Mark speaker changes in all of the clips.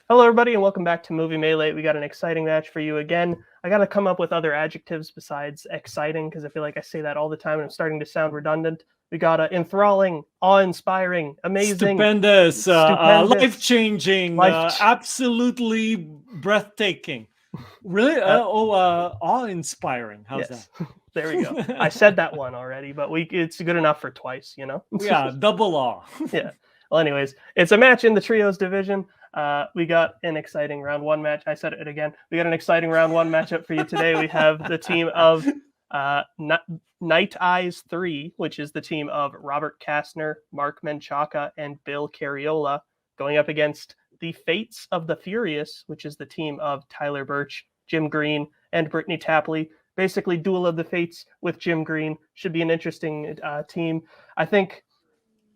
Speaker 1: Hello, everybody, and welcome back to Movie Melee. We got an exciting match for you again. I got to come up with other adjectives besides exciting because I feel like I say that all the time and I'm starting to sound redundant. We got enthralling, awe-inspiring, amazing,
Speaker 2: stupendous, life-changing, absolutely breathtaking. Really? Awe-inspiring. How's that?
Speaker 1: There we go. I said that one already, but it's good enough for twice, you know?
Speaker 2: Yeah, double awe.
Speaker 1: Yeah. Well, anyways, it's a match in the trios division. We got an exciting round one match. I said it again. We got an exciting round one matchup for you today. We have the team of Night Eyes 3, which is the team of Robert Kastner, Mark Menchaca, and Bill Cariola, going up against the Fates of the Furious, which is the team of Tyler Birch, Jim Green, and Brittany Tapley. Basically, Duel of the Fates with Jim Green. Should be an interesting team. I think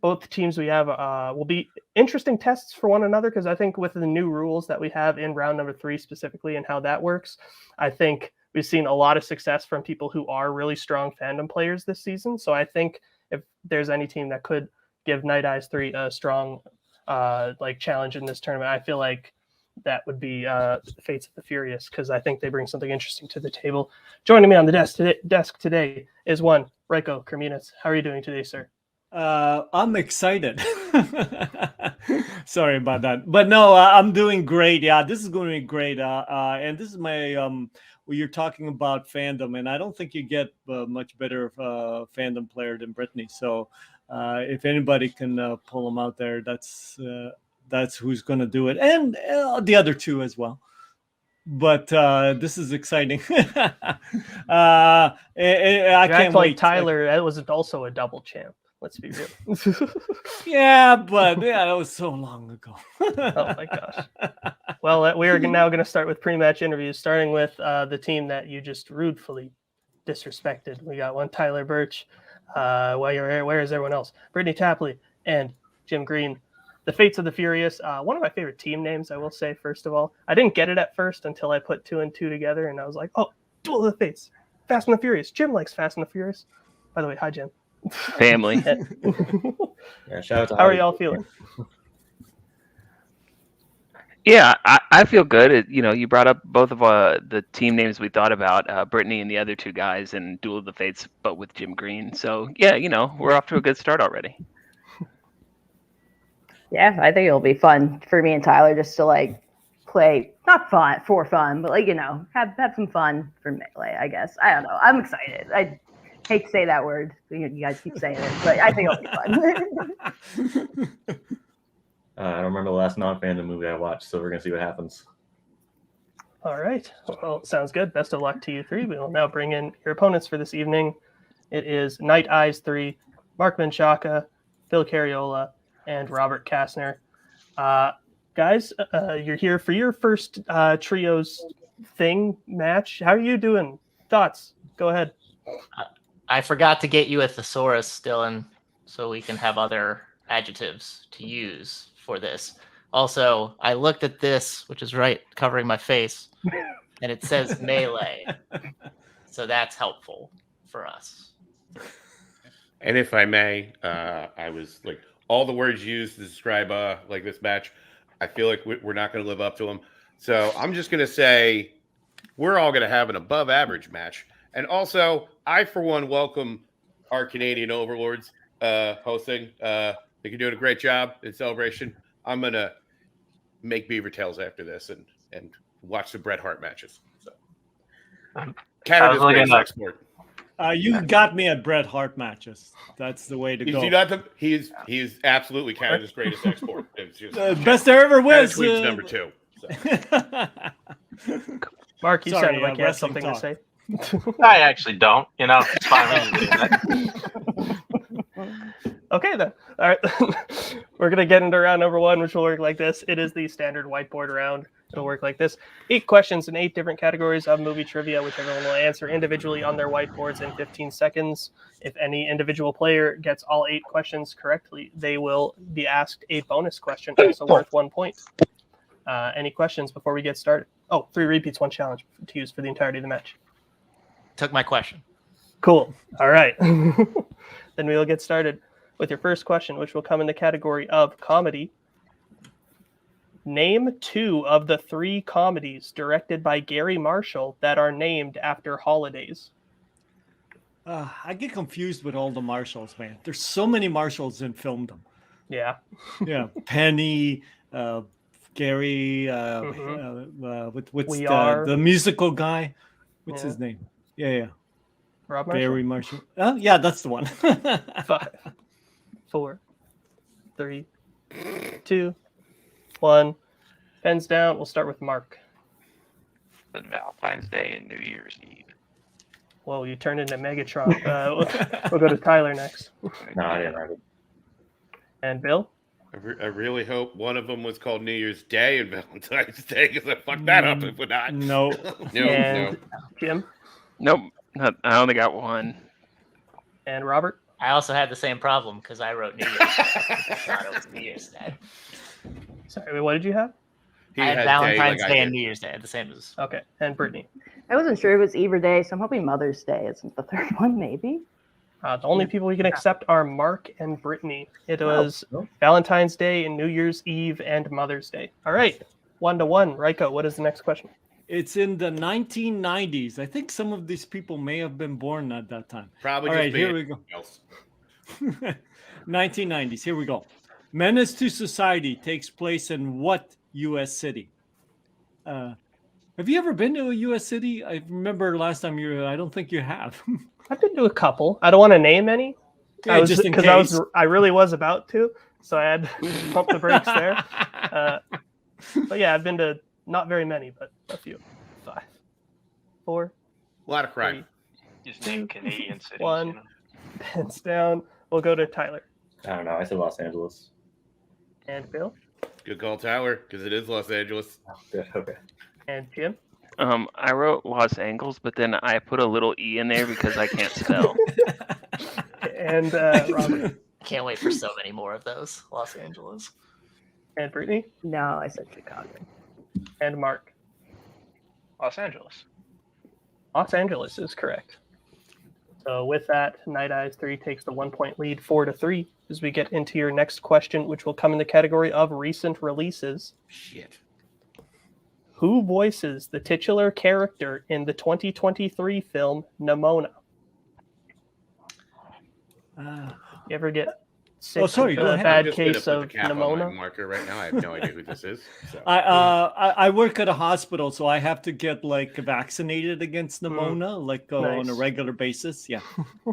Speaker 1: both teams we have will be interesting tests for one another because I think with the new rules that we have in round number 3 specifically and how that works, I think we've seen a lot of success from people who are really strong fandom players this season. So I think if there's any team that could give Night Eyes 3 a strong challenge in this tournament, I feel like that would be Fates of the Furious because I think they bring something interesting to the table. Joining me on the desk today is one, Reiko Kerminets. How are you doing today, sir?
Speaker 2: I'm excited. Sorry about that, but no, I'm doing great. Yeah, this is going to be great. And this is my you're talking about fandom, and I don't think you get much better fandom player than Brittany. So if anybody can pull them out there, that's who's going to do it, and the other two as well. But this is exciting. I can't wait.
Speaker 1: Tyler, that was also a double champ. Let's be real.
Speaker 2: Yeah, but that was so long ago.
Speaker 1: Oh my gosh. Well, we are now going to start with pre-match interviews, starting with the team that you just rudely disrespected. We got one Tyler Birch. Where is everyone else? Brittany Tapley and Jim Green. The Fates of the Furious. One of my favorite team names, I will say, first of all. I didn't get it at first until I put 2 and 2 together, and I was like, oh, Duel of the Fates. Fast and the Furious. Jim likes Fast and the Furious. By the way, hi, Jim.
Speaker 3: Family.
Speaker 4: Yeah, shout out to
Speaker 1: How are y'all feeling?
Speaker 3: Yeah, I feel good. You brought up both of the team names we thought about, Brittany and the other two guys in Duel of the Fates, but with Jim Green. So, yeah, we're off to a good start already.
Speaker 5: Yeah, I think it'll be fun for me and Tyler just to play, not fun for fun, but have some fun for Melee, I guess. I don't know. I'm excited. I hate to say that word. You guys keep saying it, but I think it'll be fun.
Speaker 4: I don't remember the last non-fandom movie I watched, so we're going to see what happens.
Speaker 1: All right. Well, sounds good. Best of luck to you three. We will now bring in your opponents for this evening. It is Night Eyes 3, Mark Menchaca, Bill Cariola, and Robert Kastner. Guys, you're here for your first trios thing match. How are you doing? Thoughts? Go ahead.
Speaker 6: I forgot to get you a thesaurus, Dylan, so we can have other adjectives to use for this. Also, I looked at this, which is right covering my face, and it says melee. So that's helpful for us.
Speaker 7: And if I may, I was all the words used to describe this match, I feel like we're not going to live up to them. So I'm just going to say we're all going to have an above average match. And also, I, for one, welcome our Canadian overlords hosting. I think you're doing a great job in celebration. I'm going to make beaver tails after this and watch the Bret Hart matches. So, Canada's greatest export.
Speaker 2: You got me at Bret Hart matches. That's the way to go.
Speaker 7: He's absolutely Canada's greatest export. It's just,
Speaker 2: best there ever was.
Speaker 7: Number 2. So.
Speaker 1: Mark, you sounded like you had something to say.
Speaker 8: I actually don't. It's fine.
Speaker 1: Okay, then. All right. We're going to get into round number 1, which will work like this. It is the standard whiteboard round. It'll work like this. 8 questions in 8 different categories of movie trivia, which everyone will answer individually on their whiteboards in 15 seconds. If any individual player gets all 8 questions correctly, they will be asked a bonus question, also worth 1 point. Any questions before we get started? Oh, 3 repeats, 1 challenge to use for the entirety of the match.
Speaker 6: Took my question.
Speaker 1: Cool. All right. Then we will get started with your first question, which will come in the category of comedy. Name 2 of the 3 comedies directed by Gary Marshall that are named after holidays.
Speaker 2: I get confused with all the Marshalls, man. There's so many Marshalls in Fandom.
Speaker 1: Yeah.
Speaker 2: Yeah, Penny, Gary, what's
Speaker 1: We Are.
Speaker 2: the musical guy? What's
Speaker 1: Yeah.
Speaker 2: his name? Yeah.
Speaker 1: Rob Marshall.
Speaker 2: Gary Marshall. Oh, yeah, that's the one.
Speaker 1: 5, 4, 3, 2, 1. Pens down. We'll start with Mark.
Speaker 8: Then Valentine's Day and New Year's Eve.
Speaker 1: Whoa, you turned into Megatron. We'll go to Tyler next.
Speaker 4: No, I didn't write it.
Speaker 1: And Bill?
Speaker 7: I really hope one of them was called New Year's Day and Valentine's Day, because I fucked that up if we're not.
Speaker 2: No.
Speaker 7: No.
Speaker 1: And Jim?
Speaker 3: Nope. I only got one.
Speaker 1: And Robert?
Speaker 6: I also had the same problem because I wrote New Year's. I thought it was New Year's Day.
Speaker 1: Sorry, what did you have?
Speaker 7: He
Speaker 6: I had
Speaker 7: had
Speaker 6: Valentine's
Speaker 7: day like I
Speaker 6: Day and
Speaker 7: did.
Speaker 6: New Year's Day, the same as.
Speaker 1: Okay. And Brittany?
Speaker 5: I wasn't sure if it was either day, so I'm hoping Mother's Day isn't the third one, maybe.
Speaker 1: The only people we can accept are Mark and Brittany. It was
Speaker 4: no.
Speaker 1: Valentine's Day and New Year's Eve and Mother's Day. All right. 1-1. Raiko, what is the next question?
Speaker 2: It's in the 1990s. I think some of these people may have been born at that time.
Speaker 7: Probably
Speaker 2: All
Speaker 7: just
Speaker 2: right,
Speaker 7: me
Speaker 2: here
Speaker 7: and
Speaker 2: we go.
Speaker 7: else.
Speaker 2: 1990s. Here we go. Menace to Society takes place in what U.S. city? Have you ever been to a U.S. city? I remember last time you. I don't think you have.
Speaker 1: I've been to a couple. I don't want to name any.
Speaker 2: Yeah, just in case.
Speaker 1: I really was about to, so I had to pump the brakes there. But yeah, I've been to not very many, but a few. 5, 4,
Speaker 7: A lot of crime.
Speaker 8: Just name Canadian cities.
Speaker 1: 1.
Speaker 8: You know?
Speaker 1: Pens down. We'll go to Tyler.
Speaker 4: I don't know. I said Los Angeles.
Speaker 1: And Bill.
Speaker 7: Good call, Tyler, because it is Los Angeles.
Speaker 4: Oh, good. Okay.
Speaker 1: And Jim.
Speaker 3: I wrote Los Angeles, but then I put a little E in there because I can't spell.
Speaker 1: And Robert.
Speaker 6: Can't wait for so many more of those. Los Angeles.
Speaker 1: And Brittany.
Speaker 5: No, I said Chicago.
Speaker 1: And Mark.
Speaker 8: Los Angeles.
Speaker 1: Los Angeles is correct. So with that, Night Eyes 3 takes the 1-point lead, 4-3, as we get into your next question, which will come in the category of recent releases.
Speaker 7: Shit.
Speaker 1: Who voices the titular character in the 2023 film Nimona? You ever get sick
Speaker 2: sorry,
Speaker 1: with
Speaker 2: go
Speaker 1: a
Speaker 2: ahead.
Speaker 1: bad
Speaker 7: I'm just gonna
Speaker 1: case
Speaker 7: put
Speaker 1: of
Speaker 7: the cap on my
Speaker 1: Nimona?
Speaker 7: marker right now. I have no idea who this is. So.
Speaker 2: I work at a hospital, so I have to get like vaccinated against pneumonia, like on a
Speaker 1: Nice.
Speaker 2: regular basis. Yeah.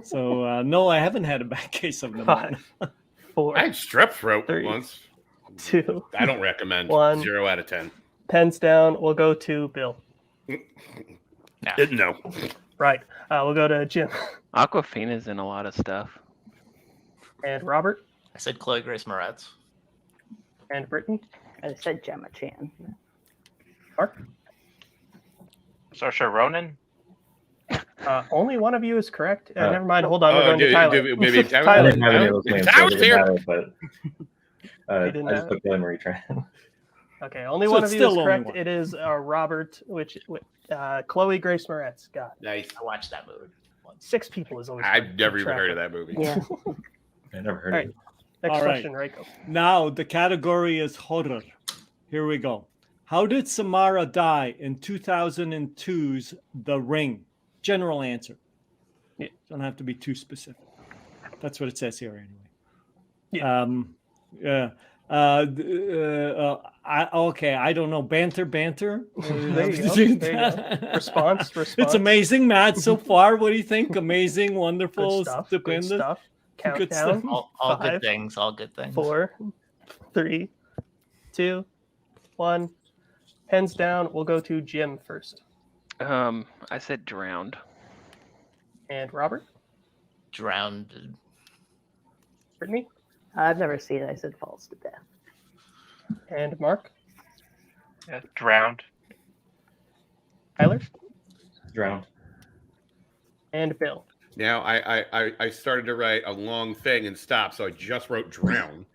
Speaker 2: So no, I haven't had a bad case of pneumonia.
Speaker 1: 5, 4,
Speaker 7: I had strep throat
Speaker 1: 3,
Speaker 7: once.
Speaker 1: 2.
Speaker 7: I don't recommend.
Speaker 1: 1.
Speaker 7: 0 out of 10.
Speaker 1: Pens down. We'll go to Bill.
Speaker 7: No.
Speaker 1: Right. We'll go to Jim.
Speaker 3: Aquafina's in a lot of stuff.
Speaker 1: And Robert.
Speaker 6: I said Chloe Grace Moretz.
Speaker 1: And Brittany.
Speaker 5: I said Gemma Chan.
Speaker 1: Mark.
Speaker 8: Saoirse Ronan.
Speaker 1: Only one of you is correct. Never mind. Hold on. We're going to Tyler.
Speaker 7: Maybe
Speaker 4: I
Speaker 1: Tyler.
Speaker 4: didn't have any of those names, so it
Speaker 7: Tyler's
Speaker 4: doesn't
Speaker 7: here.
Speaker 4: matter, but I
Speaker 1: didn't
Speaker 4: just
Speaker 1: have-
Speaker 4: took Kelly Marie Tran.
Speaker 1: Okay. Only
Speaker 2: So
Speaker 1: one
Speaker 2: it's
Speaker 1: of you is
Speaker 2: still only
Speaker 1: correct.
Speaker 2: one.
Speaker 1: It is Robert, which Chloe Grace Moretz. God.
Speaker 7: Nice.
Speaker 6: I watched that movie.
Speaker 1: 6 people is always.
Speaker 7: I've never even heard of that movie.
Speaker 5: Yeah.
Speaker 4: I never heard
Speaker 1: All
Speaker 4: of
Speaker 1: right.
Speaker 4: it.
Speaker 1: Next
Speaker 2: All right.
Speaker 1: question, Reiko.
Speaker 2: Now the category is horror. Here we go. How did Samara die in 2002's The Ring? General answer.
Speaker 1: Yeah.
Speaker 2: Don't have to be too specific. That's what it says here anyway.
Speaker 1: Yeah.
Speaker 2: Yeah. Okay, I don't know. Banter.
Speaker 1: There you go. Response.
Speaker 2: It's amazing, Matt. So far, what do you think? Amazing, wonderful,
Speaker 1: Good stuff.
Speaker 2: stupendous.
Speaker 1: Good stuff.
Speaker 2: Good
Speaker 1: Countdown.
Speaker 2: stuff.
Speaker 6: All
Speaker 1: 5,
Speaker 6: good things. All good things.
Speaker 1: 4, 3, 2, 1. Pens down. We'll go to Jim first.
Speaker 3: I said drowned.
Speaker 1: And Robert.
Speaker 6: Drowned.
Speaker 1: Brittany.
Speaker 5: I've never seen it. I said falls to death.
Speaker 1: And Mark.
Speaker 8: Yeah, drowned.
Speaker 1: Tyler.
Speaker 4: Drowned.
Speaker 1: And Bill.
Speaker 7: Now I started to write a long thing and stopped, so I just wrote drown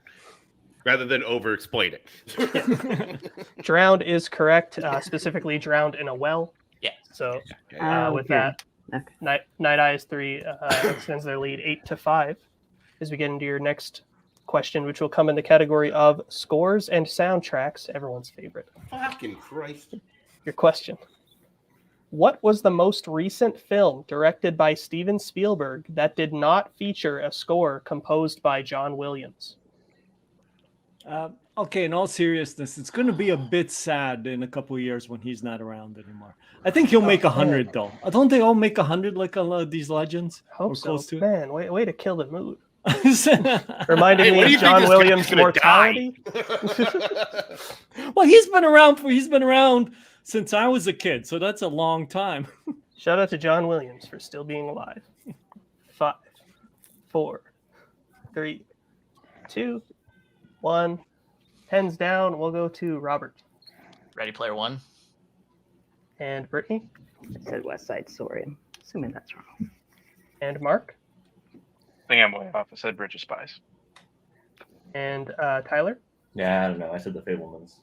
Speaker 7: rather than over explain it.
Speaker 1: Drowned is correct. Specifically, drowned in a well.
Speaker 6: Yeah.
Speaker 1: So with
Speaker 5: Okay.
Speaker 1: that,
Speaker 5: Okay.
Speaker 1: Night Eyes 3 extends their lead 8-5 as we get into your next question, which will come in the category of scores and soundtracks, everyone's favorite.
Speaker 7: Fucking Christ.
Speaker 1: Your question. What was the most recent film directed by Steven Spielberg that did not feature a score composed by John Williams?
Speaker 2: Okay, in all seriousness, it's going to be a bit sad in a couple of years when he's not around anymore. I think he'll make 100, though. Don't they all make 100 like a lot of these legends?
Speaker 1: Hope
Speaker 2: Or
Speaker 1: so.
Speaker 2: close to it?
Speaker 1: Man, way to kill the mood.
Speaker 2: Well,
Speaker 1: Reminded
Speaker 7: Hey,
Speaker 1: me
Speaker 7: what do
Speaker 1: of
Speaker 7: you think
Speaker 1: John
Speaker 7: this
Speaker 1: Williams'
Speaker 7: guy's gonna
Speaker 1: mortality.
Speaker 2: he's been around since I was a kid, so that's a long time.
Speaker 1: Shout out to John Williams for still being alive. 5, 4, 3, 2, 1. Pens down. We'll go to Robert
Speaker 6: Ready Player One.
Speaker 1: and Brittany
Speaker 5: I said West Side Story. I'm assuming that's wrong.
Speaker 1: and Mark
Speaker 8: I think I'm way off. I said Bridge of Spies.
Speaker 1: and Tyler
Speaker 4: Yeah, I don't know. I said the Fablemans.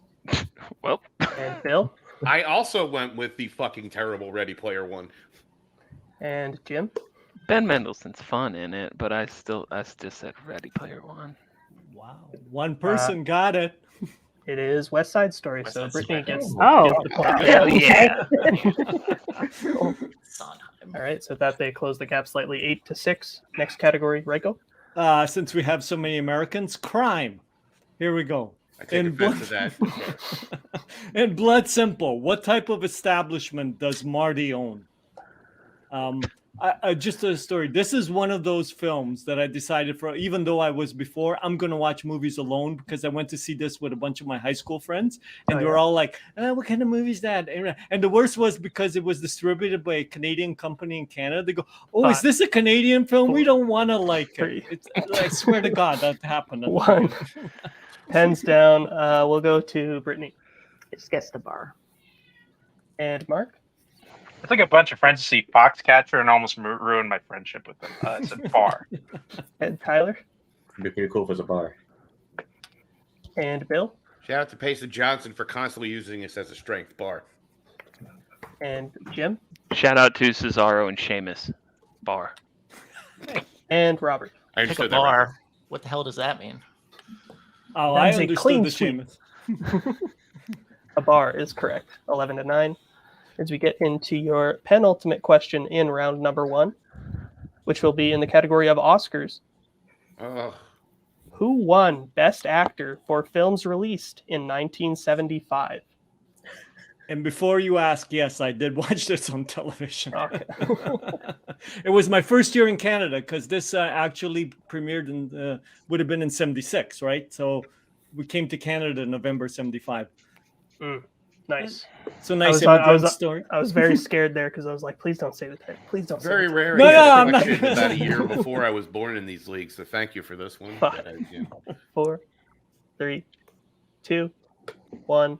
Speaker 3: Well,
Speaker 1: and Bill
Speaker 7: I also went with the fucking terrible Ready Player One.
Speaker 1: and Jim.
Speaker 3: Ben Mendelsohn's fun in it, but I just said Ready Player One.
Speaker 2: Wow, one person got it.
Speaker 1: It is West Side Story,
Speaker 7: West
Speaker 1: so
Speaker 7: Side
Speaker 1: Brittany
Speaker 7: Story.
Speaker 1: gets
Speaker 5: Oh.
Speaker 1: the point.
Speaker 3: Hell yeah!
Speaker 6: Sondheim.
Speaker 1: All right, so that they close the gap slightly, 8-6. Next category, Reiko.
Speaker 2: Since we have so many Americans, crime. Here we go.
Speaker 7: I take offense to that.
Speaker 2: In Blood Simple, what type of establishment does Marty own? Just a story. This is one of those films that I decided for, even though I was before, I'm going to watch movies alone because I went to see this with a bunch of my high school friends. And they were all like, what kind of movie is that? And the worst was because it was distributed by a Canadian company in Canada. They go, is this a Canadian film? We don't want to like it. I swear to God, that happened.
Speaker 1: 1. Pens down. We'll go to Brittany
Speaker 5: Just guess the bar.
Speaker 1: and Mark.
Speaker 8: I took a bunch of friends to see Foxcatcher and almost ruined my friendship with them. It's a bar.
Speaker 1: And Tyler
Speaker 4: It'd be pretty cool if it was a bar.
Speaker 1: and Bill
Speaker 7: Shout out to Payson Johnson for constantly using this as a strength bar.
Speaker 1: and Jim
Speaker 3: Shout out to Cesaro and Sheamus. Bar.
Speaker 1: and Robert.
Speaker 7: I
Speaker 6: Pick a
Speaker 7: understood that.
Speaker 6: bar. What the hell does that mean?
Speaker 2: Oh,
Speaker 1: That
Speaker 2: I
Speaker 1: is a
Speaker 2: understood
Speaker 1: clean
Speaker 2: the
Speaker 1: sweep.
Speaker 2: Sheamus.
Speaker 1: A bar is correct. 11-9. As we get into your penultimate question in round number 1, which will be in the category of Oscars.
Speaker 7: Oh,
Speaker 1: Who won Best Actor for films released in 1975?
Speaker 2: And before you ask, yes, I did watch this on television.
Speaker 1: Okay.
Speaker 2: It was my first year in Canada because this actually premiered in would have been in '76, right? So we came to Canada in November '75.
Speaker 1: Nice.
Speaker 2: So nice
Speaker 1: I
Speaker 2: immigrant
Speaker 1: was-
Speaker 2: story.
Speaker 1: I was very scared there because I was like, please don't say the title. Please don't
Speaker 7: very
Speaker 1: say the
Speaker 7: rare.
Speaker 2: No,
Speaker 7: I get
Speaker 2: no,
Speaker 7: a
Speaker 2: I'm not
Speaker 7: question
Speaker 2: gonna
Speaker 7: about a
Speaker 2: say
Speaker 7: year
Speaker 2: that.
Speaker 7: before I was born in these leagues, so thank you for this one.
Speaker 1: Fuck. 4, 3, 2, 1.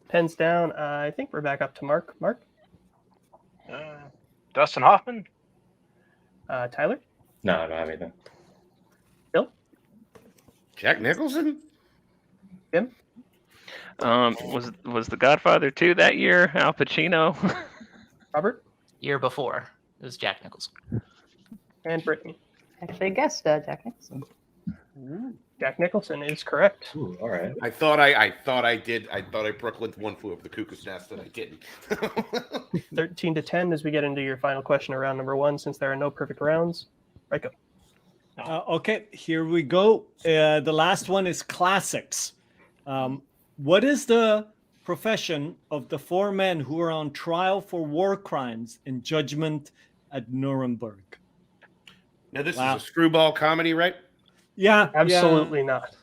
Speaker 1: Pens down. I think we're back up to Mark. Mark?
Speaker 8: Dustin Hoffman?
Speaker 1: Tyler?
Speaker 4: No, I don't have anything.
Speaker 1: Bill?
Speaker 7: Jack Nicholson?
Speaker 1: Jim?
Speaker 3: Was The Godfather 2 that year? Al Pacino?
Speaker 1: Robert?
Speaker 6: Year before. It was Jack Nicholson.
Speaker 1: And Brittany?
Speaker 5: Actually, I guessed Jack Nicholson.
Speaker 1: Jack Nicholson is correct.
Speaker 4: Ooh, all right.
Speaker 7: I thought I did. I thought I Brooklyn one flew over the cuckoo's nest, and I didn't.
Speaker 1: 13-10 as we get into your final question of round number 1, since there are no perfect rounds. Right, go.
Speaker 2: Okay, here we go. The last one is classics. What is the profession of the 4 men who are on trial for war crimes in judgment at Nuremberg?
Speaker 7: Now this is a screwball comedy, right?
Speaker 2: Yeah,
Speaker 1: Absolutely not.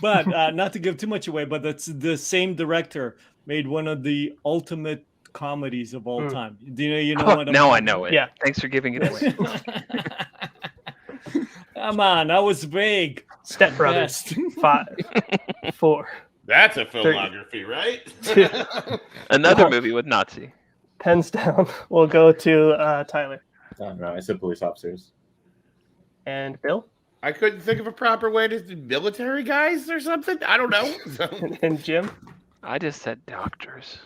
Speaker 2: But not to give too much away, but that's the same director made one of the ultimate comedies of all time. Do you know what?
Speaker 3: Now I know it.
Speaker 1: Yeah.
Speaker 3: Thanks for giving it away.
Speaker 2: Come on, that was vague.
Speaker 1: Step Brothers.
Speaker 2: Best.
Speaker 1: 5, 4.
Speaker 7: That's a filmography, right?
Speaker 1: 2.
Speaker 3: Another movie with Nazi.
Speaker 1: Pens down. We'll go to Tyler.
Speaker 4: I don't know. I said police officers.
Speaker 1: And Bill?
Speaker 7: I couldn't think of a proper way to military guys or something. I don't know.
Speaker 1: And Jim?
Speaker 3: I just said doctors.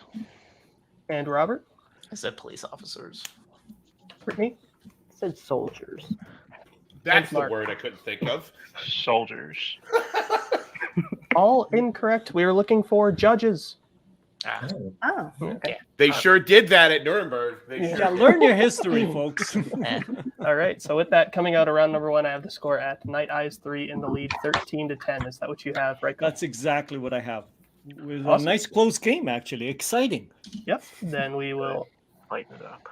Speaker 1: And Robert?
Speaker 6: I said police officers.
Speaker 1: Brittany?
Speaker 5: I said soldiers.
Speaker 7: That's the
Speaker 1: Mark.
Speaker 7: word I couldn't think of.
Speaker 8: Soldiers.
Speaker 1: All incorrect. We were looking for judges.
Speaker 6: Ah,
Speaker 5: Oh, okay.
Speaker 7: They sure did that at Nuremberg. They
Speaker 1: Yeah.
Speaker 7: sure
Speaker 2: Yeah,
Speaker 7: did.
Speaker 2: learn your history, folks.
Speaker 6: eh.
Speaker 1: All right. So with that coming out of round number 1, I have the score at Night Eyes 3 in the lead, 13-10. Is that what you have, right?
Speaker 2: That's exactly what I have. With
Speaker 1: Awesome.
Speaker 2: a nice close game, actually. Exciting.
Speaker 1: Yep. Then we will
Speaker 8: Lighten it up.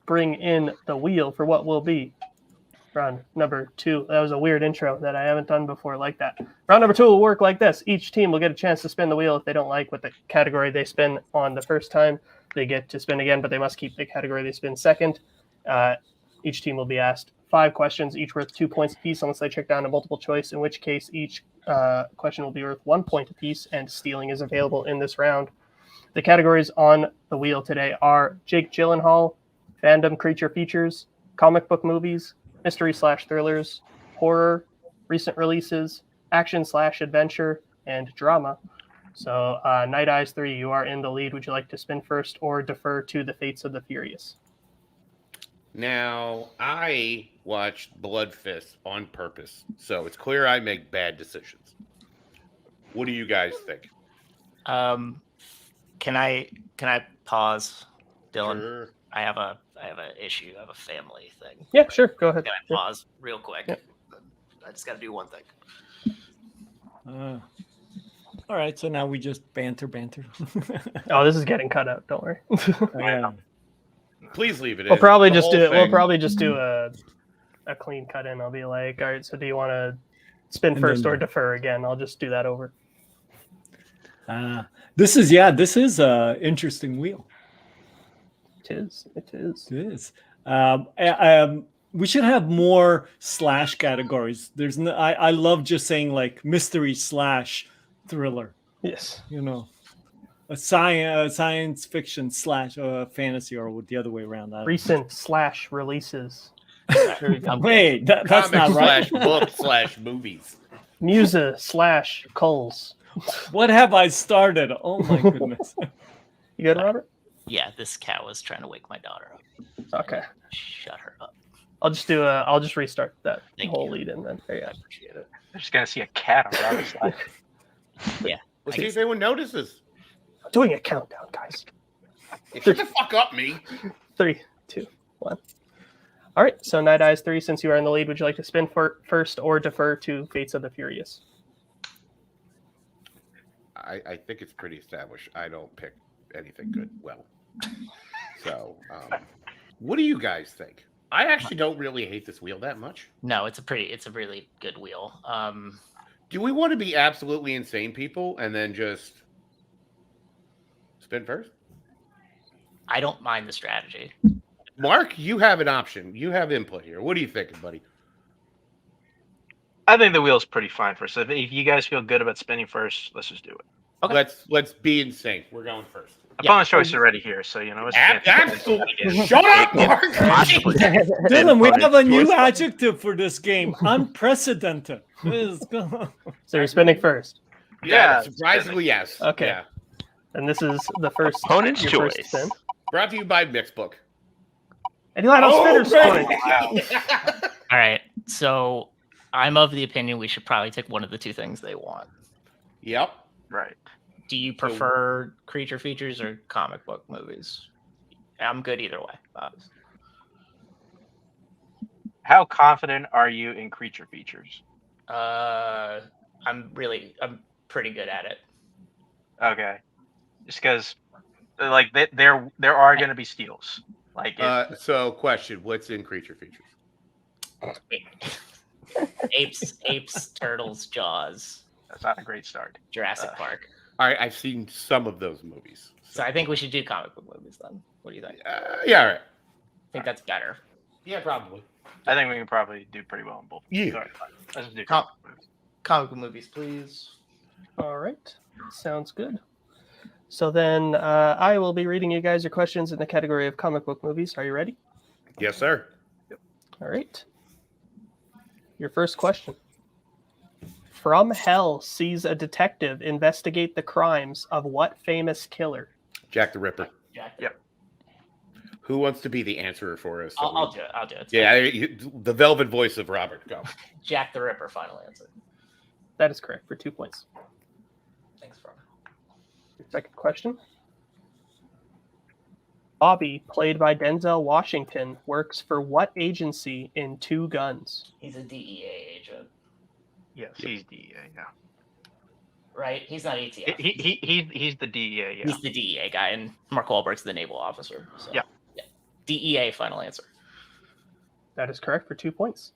Speaker 1: bring in the wheel for what will be round number 2. That was a weird intro that I haven't done before like that. Round number 2 will work like this. Each team will get a chance to spin the wheel. If they don't like what the category they spin on the first time, they get to spin again, but they must keep the category they spin second. Each team will be asked 5 questions, each worth 2 points apiece, unless they check down a multiple choice, in which case each question will be worth 1 point apiece, and stealing is available in this round. The categories on the wheel today are Jake Gyllenhaal, fandom creature features, comic book movies, mystery/thrillers, horror, recent releases, action/adventure, and drama. So, Night Eyes 3, you are in the lead. Would you like to spin first or defer to the Fates of the Furious?
Speaker 7: Now, I watched Blood Fist on purpose, so it's clear I make bad decisions. What do you guys think?
Speaker 6: Can I pause, Dylan?
Speaker 7: Sure.
Speaker 6: I have a issue. I have a family thing.
Speaker 1: Yeah, sure. Go ahead.
Speaker 6: Can I pause real quick?
Speaker 1: Yeah.
Speaker 6: I just got to do one thing.
Speaker 2: All right, so now we just banter.
Speaker 1: Oh, this is getting cut out. Don't worry.
Speaker 2: Yeah.
Speaker 7: Please leave it in.
Speaker 1: We'll probably
Speaker 7: The
Speaker 1: just
Speaker 7: whole
Speaker 1: do it. We'll
Speaker 7: thing.
Speaker 1: probably just do a clean cut in. I'll be like, all right, so do you want to spin
Speaker 2: And
Speaker 1: first
Speaker 2: then-
Speaker 1: or defer again? I'll just do that over.
Speaker 2: This is a interesting wheel.
Speaker 1: It is. It is.
Speaker 2: It is. We should have more slash categories. There's no. I love just saying like mystery / thriller.
Speaker 1: Yes.
Speaker 2: You know, a science fiction / fantasy, or the other way around. I don't know.
Speaker 1: Recent/releases.
Speaker 2: Wait, that's not right.
Speaker 7: /book/movies.
Speaker 1: Musa/Coles.
Speaker 2: What have I started? Oh my goodness.
Speaker 1: You good, Robert?
Speaker 6: Yeah, this cat was trying to wake my daughter up.
Speaker 1: Okay.
Speaker 6: Shut her up.
Speaker 1: I'll just restart that
Speaker 6: Thank
Speaker 1: whole
Speaker 6: you.
Speaker 1: lead in then. There you
Speaker 6: I
Speaker 1: go.
Speaker 6: appreciate it.
Speaker 8: They're just gonna see a cat on Robert's side.
Speaker 7: Let's see if anyone notices.
Speaker 1: I'm doing a countdown, guys.
Speaker 7: Hey, shut the fuck up, me.
Speaker 1: 3, 2, 1. All right. So Night Eyes 3, since you are in the lead, would you like to spin first or defer to Fates of the Furious?
Speaker 7: I think it's pretty established. I don't pick anything good. Well, so what do you guys think? I actually don't really hate this wheel that much.
Speaker 6: No, it's a really good wheel.
Speaker 7: Do we want to be absolutely insane people and then just spin first?
Speaker 6: I don't mind the strategy.
Speaker 7: Mark, you have an option. You have input here. What are you thinking, buddy?
Speaker 8: I think the wheel's pretty fine for us. If you guys feel good about spinning first, let's just do it.
Speaker 6: Okay.
Speaker 7: Let's be insane. We're going first.
Speaker 8: Opponent's choice is already here, so you know. Let's
Speaker 7: Absolutely. Shut up, Mark.
Speaker 2: Dylan, we have a new adjective for this game. Unprecedented. This is
Speaker 1: So you're spinning first.
Speaker 8: Yeah,
Speaker 7: surprisingly, yes.
Speaker 1: Okay.
Speaker 7: Yeah.
Speaker 1: And this is the first
Speaker 3: Opponent's
Speaker 1: your first
Speaker 3: choice.
Speaker 1: spin.
Speaker 7: Brought to you by Mixbook.
Speaker 1: And you had a spinner's
Speaker 7: great.
Speaker 1: point.
Speaker 6: All right. So I'm of the opinion we should probably take one of the two things they want.
Speaker 7: Yep.
Speaker 8: right.
Speaker 6: Do you prefer creature features or comic book movies? I'm good either way.
Speaker 8: How confident are you in creature features?
Speaker 6: I'm pretty good at it.
Speaker 8: Okay, just because, like, there are going to be steals. Like,
Speaker 7: So, question: what's in creature features?
Speaker 6: Apes, turtles, Jaws,
Speaker 8: that's not a great start.
Speaker 6: Jurassic Park.
Speaker 7: All right, I've seen some of those movies.
Speaker 6: So I think we should do comic book movies then. What do you think?
Speaker 7: Yeah, all right.
Speaker 6: I think that's better.
Speaker 7: Yeah, probably.
Speaker 8: I think we can probably do pretty well in both.
Speaker 7: Yeah.
Speaker 8: All right, fine. Let's just do
Speaker 6: Com-
Speaker 8: comic movies.
Speaker 6: Comic book movies, please.
Speaker 1: All right. Sounds good. So then I will be reading you guys your questions in the category of comic book movies. Are you ready?
Speaker 7: Yes, sir.
Speaker 1: All right. Your first question. From Hell sees a detective investigate the crimes of what famous killer?
Speaker 7: Jack the Ripper.
Speaker 6: Jack.
Speaker 8: Yep.
Speaker 7: Who wants to be the answerer for us?
Speaker 6: I'll do it. I'll do it.
Speaker 7: Yeah, the velvet voice of Robert. Go.
Speaker 6: Jack the Ripper. Final answer.
Speaker 1: That is correct for 2 points.
Speaker 6: Thanks, Robert.
Speaker 1: Your second question. Bobby, played by Denzel Washington, works for what agency in Two Guns?
Speaker 6: He's a DEA agent,
Speaker 8: Yes, he's DEA. Yeah,
Speaker 6: right? He's not ATF.
Speaker 8: he's the DEA. Yeah,
Speaker 6: He's the DEA guy, and Mark Wahlberg's the naval officer. So,
Speaker 8: Yeah.
Speaker 6: DEA. Final answer.
Speaker 1: That is correct for 2 points.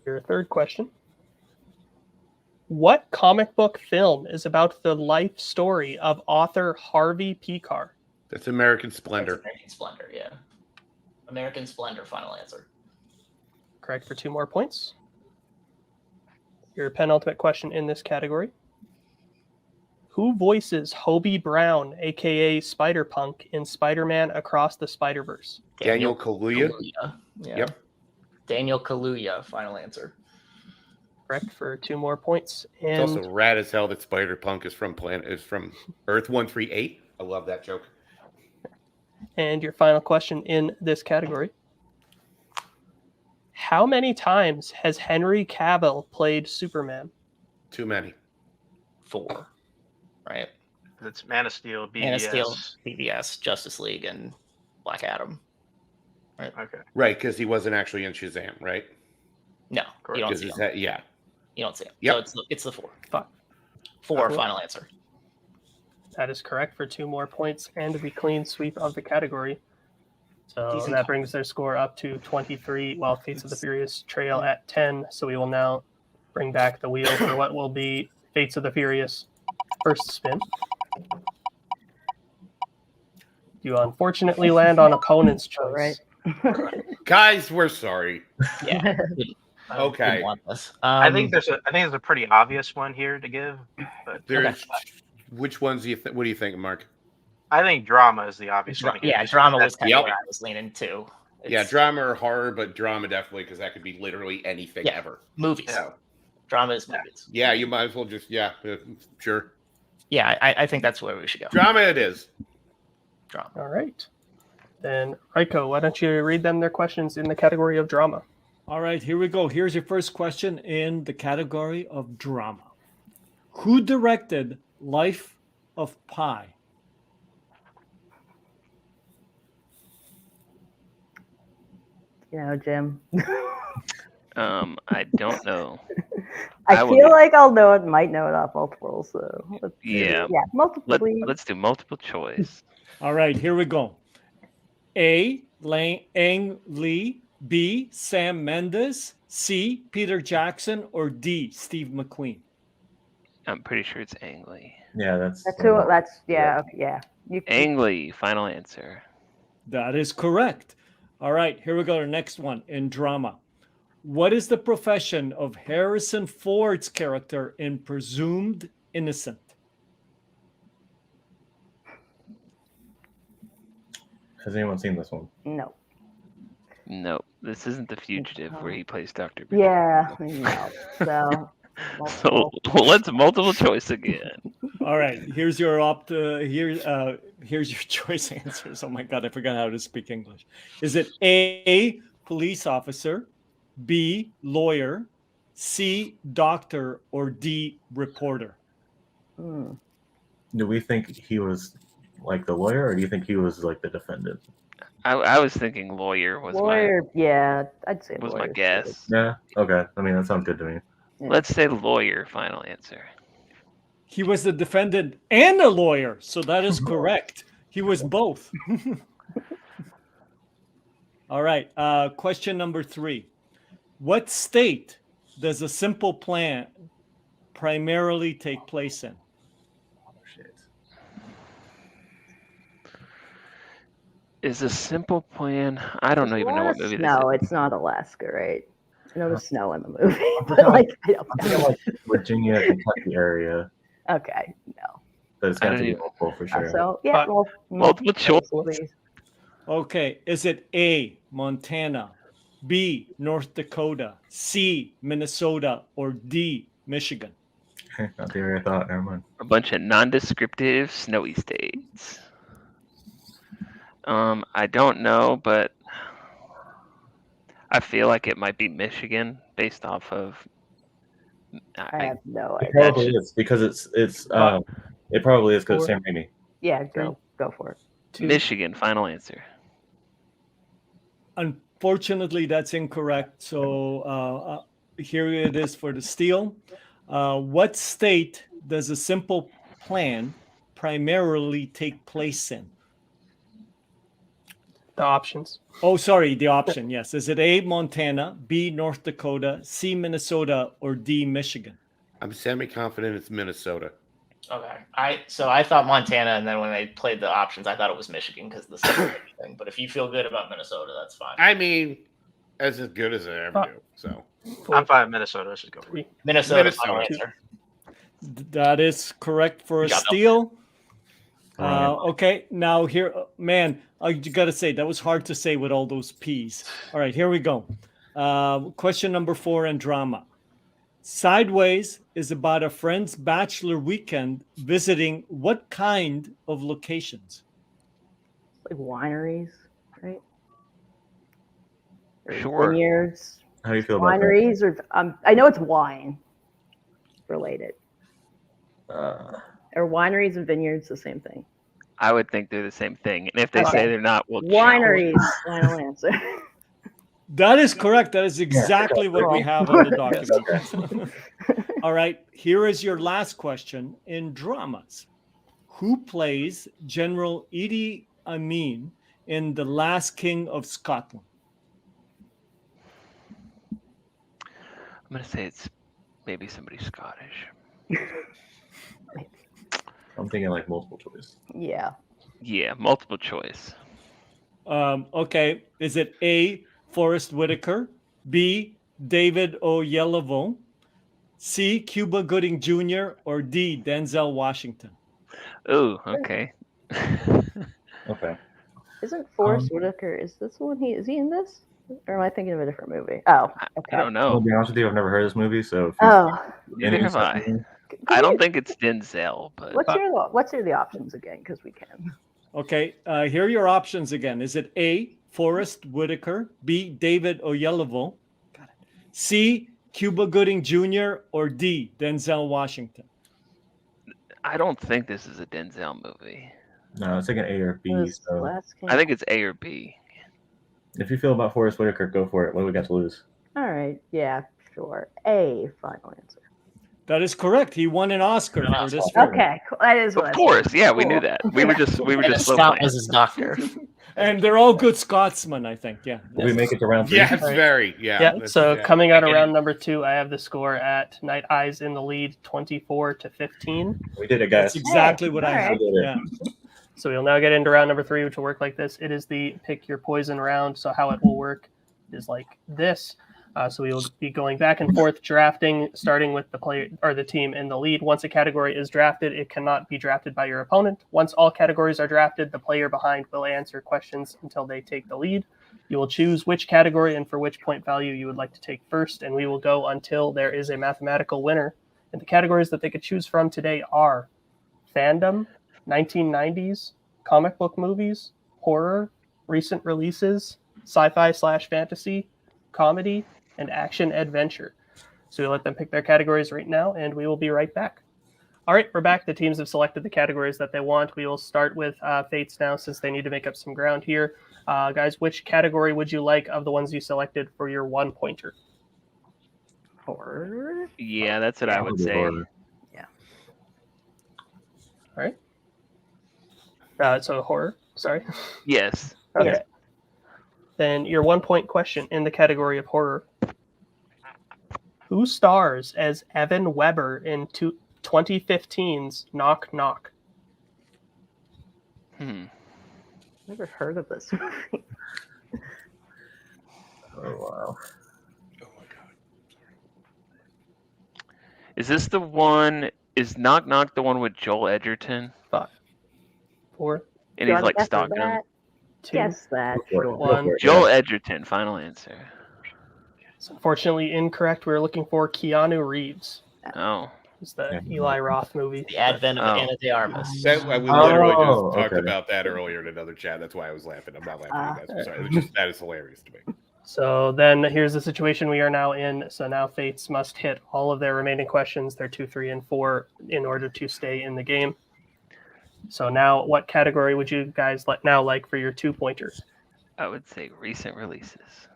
Speaker 1: Your third question. What comic book film is about the life story of author Harvey Pekar?
Speaker 7: That's American Splendor.
Speaker 6: That's American Splendor. Yeah. American Splendor. Final answer.
Speaker 1: Correct for 2 more points. Your penultimate question in this category. Who voices Hobie Brown, aka Spider-Punk, in Spider-Man Across the Spider-Verse?
Speaker 7: Daniel Kaluuya.
Speaker 6: Yeah.
Speaker 7: Yep.
Speaker 6: Daniel Kaluuya. Final answer.
Speaker 1: Correct for 2 more points.
Speaker 7: It's
Speaker 1: And
Speaker 7: also rad as hell that Spider Punk is from Earth 138. I love that joke.
Speaker 1: And your final question in this category. How many times has Henry Cavill played Superman?
Speaker 7: Too many.
Speaker 6: 4. Right.
Speaker 8: it's Man of Steel, BVS.
Speaker 6: Man of Steel, BVS, Justice League, and Black Adam.
Speaker 8: Okay.
Speaker 7: Right, because he wasn't actually in Shazam, right?
Speaker 6: No,
Speaker 8: Correct.
Speaker 6: you don't
Speaker 7: 'Cause
Speaker 6: see
Speaker 7: his
Speaker 6: him.
Speaker 7: head- yeah.
Speaker 6: You don't see him.
Speaker 7: Yep.
Speaker 6: So it's the 4.
Speaker 1: Fuck.
Speaker 6: 4.
Speaker 1: Cool.
Speaker 6: Final answer.
Speaker 1: That is correct for 2 more points and the clean sweep of the category. So
Speaker 6: Decent.
Speaker 1: that brings their score up to 23, while Fates of the Furious trail at 10. So we will now bring back the wheel for what will be Fates of the Furious first spin. You unfortunately land on opponent's choice.
Speaker 5: Right.
Speaker 7: Guys, we're sorry.
Speaker 6: Yeah.
Speaker 7: Okay.
Speaker 6: Didn't want this.
Speaker 8: I think there's a pretty obvious one here to give, but
Speaker 7: There's which ones do you what do you think, Mark?
Speaker 8: I think drama is the obvious one. to give.
Speaker 6: Yeah, drama was kind
Speaker 7: Yep.
Speaker 6: of where I was leaning to.
Speaker 7: Yeah,
Speaker 6: It's
Speaker 7: drama or horror, but drama definitely, because that could be literally anything
Speaker 6: Yeah.
Speaker 7: ever.
Speaker 6: movies.
Speaker 7: So,
Speaker 6: Drama is movies.
Speaker 7: yeah, you might as well just sure.
Speaker 6: Yeah, I think that's where we should go.
Speaker 7: Drama it is.
Speaker 6: Drama.
Speaker 1: All right. Then, Raiko, why don't you read them their questions in the category of drama?
Speaker 2: All right, here we go. Here's your first question in the category of drama. Who directed Life of Pi?
Speaker 5: You know, Jim.
Speaker 3: I don't know.
Speaker 5: I
Speaker 3: I will
Speaker 5: feel
Speaker 3: get-
Speaker 5: like I'll know it, might know it off multiple. So
Speaker 3: Yeah.
Speaker 5: multiple.
Speaker 3: Let's do multiple choice.
Speaker 2: All right, here we go. A. Ang Lee. B. Sam Mendes. C. Peter Jackson. Or D. Steve McQueen.
Speaker 3: I'm pretty sure it's Ang Lee.
Speaker 4: Yeah, that's
Speaker 5: Who. That's yeah. You
Speaker 3: Ang Lee, final answer.
Speaker 2: That is correct. All right, here we go. The next one in drama. What is the profession of Harrison Ford's character in Presumed Innocent?
Speaker 4: Has anyone seen this one?
Speaker 5: No.
Speaker 3: No, this isn't The Fugitive where he plays Dr.
Speaker 5: Yeah. No. So.
Speaker 3: So let's multiple choice again.
Speaker 2: All right, here's your here's your choice answers. Oh my god, I forgot how to speak English. Is it A, police officer, B, lawyer, C, doctor, or D, reporter?
Speaker 5: Hmm.
Speaker 4: Do we think he was like the lawyer, or do you think he was like the defendant?
Speaker 3: I was thinking lawyer was
Speaker 5: Lawyer. Yeah, I'd say
Speaker 3: my
Speaker 5: lawyer.
Speaker 3: guess.
Speaker 4: Yeah. Okay. I mean, that sounds good to me.
Speaker 3: Let's say lawyer, final answer.
Speaker 2: He was the defendant and a lawyer, so that is correct. He was both. All right, question number 3. What state does A Simple Plan primarily take place in?
Speaker 4: Oh shit.
Speaker 3: Is A Simple Plan? I don't even know what movie this
Speaker 5: No,
Speaker 3: is.
Speaker 5: it's not Alaska, right? I know there's snow in the movie, but like I don't
Speaker 4: I feel
Speaker 5: know.
Speaker 4: like Virginia, Kentucky area.
Speaker 5: Okay, no.
Speaker 4: But it's
Speaker 3: I
Speaker 4: got
Speaker 3: don't
Speaker 4: to be
Speaker 3: even-
Speaker 4: multiple for sure.
Speaker 5: So yeah, well,
Speaker 3: multiple choice.
Speaker 5: please.
Speaker 2: Okay, is it A, Montana, B, North Dakota, C, Minnesota, or D, Michigan?
Speaker 4: Not the area I thought. Never mind.
Speaker 3: A bunch of non-descriptive snowy states. I don't know, but I feel like it might be Michigan based off of.
Speaker 5: I have no
Speaker 4: It
Speaker 5: idea.
Speaker 4: probably is because it's it probably is because
Speaker 1: Four.
Speaker 4: Sam Raimi.
Speaker 5: Yeah, go for it.
Speaker 1: Two.
Speaker 3: Michigan. Final answer.
Speaker 2: Unfortunately, that's incorrect. So here it is for the steal. What state does a simple plan primarily take place in?
Speaker 1: The options.
Speaker 2: Oh, sorry, the option. Yes. Is it A, Montana, B, North Dakota, C, Minnesota, or D, Michigan?
Speaker 7: I'm semi-confident it's Minnesota.
Speaker 6: Okay. I thought Montana, and then when they played the options, I thought it was Michigan because of the same thing. But if you feel good about Minnesota, that's fine.
Speaker 7: I mean, as good as I ever do. So
Speaker 8: I'm fine with Minnesota. Let's just go for it.
Speaker 6: Minnesota. Final
Speaker 7: Minnesota.
Speaker 6: answer.
Speaker 2: That is correct for a
Speaker 6: Good job,
Speaker 2: steal.
Speaker 4: Right.
Speaker 2: Okay, now here, man, I gotta say that was hard to say with all those P's. All right, here we go. Question number 4 in drama. Sideways is about a friend's bachelor weekend visiting what kind of locations?
Speaker 5: Like wineries, right? Or
Speaker 3: Sure.
Speaker 5: Vineyards.
Speaker 4: How do you feel about
Speaker 5: Wineries, or I know it's wine related.
Speaker 4: that?
Speaker 5: Are wineries and vineyards the same thing?
Speaker 3: I would think they're the same thing. And if they
Speaker 5: Okay.
Speaker 3: say they're not, we'll
Speaker 5: Wineries. Final answer.
Speaker 2: That is correct. That is exactly what we have on the document. All right, here is your last question in dramas. Who plays General Idi Amin in The Last King of Scotland?
Speaker 3: I'm gonna say it's maybe somebody Scottish.
Speaker 4: I'm thinking like multiple choice.
Speaker 5: Yeah.
Speaker 3: Yeah, multiple choice.
Speaker 2: Okay, is it A, Forrest Whitaker, B, David Oyelowo, C, Cuba Gooding Jr., or D, Denzel Washington?
Speaker 3: Ooh, okay.
Speaker 4: Okay.
Speaker 5: Isn't Forrest Whitaker? Is this one? Is he in this? Or am I thinking of a different movie? Oh, okay.
Speaker 3: I don't
Speaker 4: I'll
Speaker 3: know.
Speaker 4: be honest with you, I've never heard of this movie, so if
Speaker 5: Oh,
Speaker 3: Neither have I. I don't think it's Denzel, but
Speaker 5: what's your the options again? Because we can.
Speaker 2: Okay, here are your options again. Is it A, Forrest Whitaker, B, David Oyelowo, C, Cuba Gooding Jr., or D, Denzel Washington?
Speaker 3: I don't think this is a Denzel movie.
Speaker 4: No, it's like an A or B.
Speaker 5: Was
Speaker 4: So
Speaker 5: Last King-
Speaker 3: I think it's A or B.
Speaker 4: if you feel about Forrest Whitaker, go for it. What do we got to lose?
Speaker 5: All right. Yeah. Sure. A. Final answer.
Speaker 2: That is correct. He won an Oscar for this film.
Speaker 5: Okay. Cool. That is what.
Speaker 3: Of
Speaker 5: I
Speaker 3: course, yeah, we
Speaker 5: Cool.
Speaker 3: knew that. We were just slow
Speaker 6: Scott
Speaker 3: playing.
Speaker 6: was his doctor.
Speaker 2: And they're all good Scotsmen, I think. Yeah.
Speaker 4: Will we make it to round 3?
Speaker 7: yeah, it's
Speaker 1: Right.
Speaker 7: very
Speaker 1: Yeah.
Speaker 7: that's-
Speaker 1: So
Speaker 7: yeah.
Speaker 1: coming out of
Speaker 8: Again.
Speaker 1: round number 2, I have the score at Night Eyes in the lead, 24-15.
Speaker 4: We did it, guys.
Speaker 2: That's exactly what I
Speaker 5: All
Speaker 2: had.
Speaker 5: right.
Speaker 2: Yeah.
Speaker 1: So we'll now get into round number 3, which will work like this. It is the pick your poison round. So how it will work is like this. So we will be going back and forth drafting, starting with the player or the team in the lead. Once a category is drafted, it cannot be drafted by your opponent. Once all categories are drafted, the player behind will answer questions until they take the lead. You will choose which category and for which point value you would like to take first, and we will go until there is a mathematical winner. And the categories that they could choose from today are fandom, 1990s, comic book movies, horror, recent releases, sci-fi/fantasy, comedy, and action adventure. So we'll let them pick their categories right now, and we will be right back. All right, we're back. The teams have selected the categories that they want. We will start with Fates now, since they need to make up some ground here. Guys, which category would you like of the ones you selected for your 1-pointer?
Speaker 5: Horror.
Speaker 3: Yeah, that's what I would say.
Speaker 5: Yeah.
Speaker 1: All right. So horror. Sorry.
Speaker 3: Yes.
Speaker 1: Okay.
Speaker 5: Yes.
Speaker 1: Then your 1-point question in the category of horror. Who stars as Evan Weber in 2015's Knock Knock?
Speaker 5: Never heard of this movie.
Speaker 4: Oh, wow.
Speaker 3: Is this the one? Is Knock Knock the one with Joel Edgerton?
Speaker 1: 5, 4,
Speaker 3: And
Speaker 5: Do you
Speaker 3: he's
Speaker 5: wanna
Speaker 3: like
Speaker 5: guess
Speaker 3: stalking him.
Speaker 5: that?
Speaker 1: 2.
Speaker 5: Guess that.
Speaker 4: Go for it.
Speaker 5: Sure.
Speaker 4: Go
Speaker 1: One.
Speaker 4: for it.
Speaker 3: Joel
Speaker 4: Yeah.
Speaker 3: Edgerton. Final answer.
Speaker 1: It's unfortunately incorrect. We were looking for Keanu Reeves.
Speaker 3: Oh,
Speaker 1: It's the
Speaker 4: Yeah.
Speaker 1: Eli Roth movie.
Speaker 6: The advent of
Speaker 3: Oh.
Speaker 6: Ana de Armas.
Speaker 7: We literally
Speaker 4: Oh,
Speaker 7: just talked
Speaker 4: okay.
Speaker 7: about that earlier in another chat. That's why I was laughing. I'm not laughing at you guys. I'm sorry. It was just that is hilarious to me.
Speaker 1: So then here's the situation we are now in. So now Fates must hit all of their remaining questions, their 2, 3, and 4, in order to stay in the game. So now what category would you guys like for your 2-pointer?
Speaker 3: I would say recent releases.